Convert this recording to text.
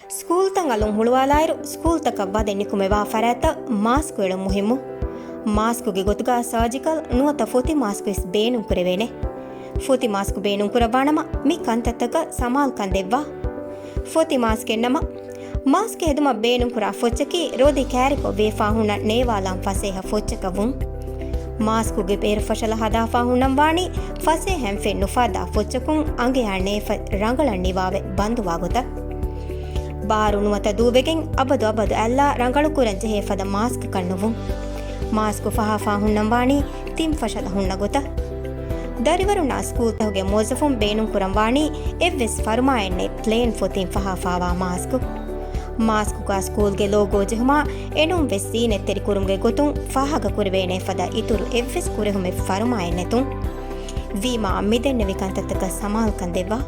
school ತಂಗಲು ಹುಳುವಾಲಾಯರು school ತಕ ಬದೆನ್ನಿಕುಮೆವಾ ಫರಾತ ಮಾಸ್ಕ್ ವೇಳು ಮುಹಿಮ್ಮು ಮಾಸ್ಕುಗೆ ಗೊತ್ತುಗ ಸರ್ಜಿಕಲ್ ನುವತ ಫೊತಿ ಮಾಸ್ಕ್ ಇಸ್ ಬೇನು ಕುರೆವೇನೆ ಫೊತಿ ಮಾಸ್ಕ್ ಬೇನು ಕುರವಾಣಮ ಮಿ ಕಂತತ್ತಕ ಸಮಾಲ್ ಕಂದೆವ್ವಾ ಫೊತಿ ಮಾಸ್ಕ್ ಎನ್ನಮ ಮಾಸ್ಕ್ ಹೆದುಮ ಬೇನು ಕುರ ಫೊಚ್ಚಕಿ ರೋದಿ ಕ್ಯಾರಿಕೊ ವೇಫಾ ಹುಣ ನೇವಾಲಾಂ ಫಸೇಹ ಫೊಚ್ಚಕವುಂ ಮಾಸ್ಕುಗೆ ಪೇರು ಫಶಲ ಹದಾಫಾ ಹುಣ್ಣಂ ವಾಣಿ ಫಸೇ ಹೆಂಫೆ ನುಫಾದಾ ಫೊಚ್ಚಕುಂ ಅಂಗೆ ನೇಫ ರಂಗಳಣ್ಣಿವಾವೆ ಬಂದುವಾಗುತ್ತ ಬಾರು ನುವತ ದೂವೆಗೆಂ ಅಬದು ಎಲ್ಲ ರಂಗಳು ಕುರಂಜೆ ಹೇಫದ ಮಾಸ್ಕ್ ಕಣ್ಣುವು ಮಾಸ್ಕು ಫಹಾಫಾ ಹುಣ್ಣಂ ವಾಣಿ ತಿಂ ಫಶದ ಹುಣ್ಣ ಗೊತ್ತ ದರಿವರು ನಾ ಸ್ಕೂಲ್ ತಹುಗೆ ಮೋಜಫುಂ ಬೇನು ಕುರಂ ವಾಣಿ ಎವ್ವೆಸ್ ಫರ್ಮಾಯಣ್ಣೆ ಪ್ಲೇನ್ ಫೊತಿಂ ಫಹಾಫಾವಾ ಮಾಸ್ಕು ಕಾ ಸ್ಕೂಲ್ಗೆ ಲೋಗೋ ಜಹುಮಾ ಎಣುಂ ವೆಸ್ ಸೀನೆ ತೆರಿ ಕುರುಂಗೆ ಗೊತ್ತುಂ ಫಹಾಗ ಕುರುವೇನೆ ಫದ ಇತುರು ಎವ್ವೆಸ್ ಕುರೆಹುಮೆ ಫರ್ಮಾಯಣ್ಣೆ ತುಂ ವೀಮಾ ಮಿದೆನ್ನೆ ವಿಕಂತತಕ ಸಮಾಲ್ ಕಂದೆವ್ವಾ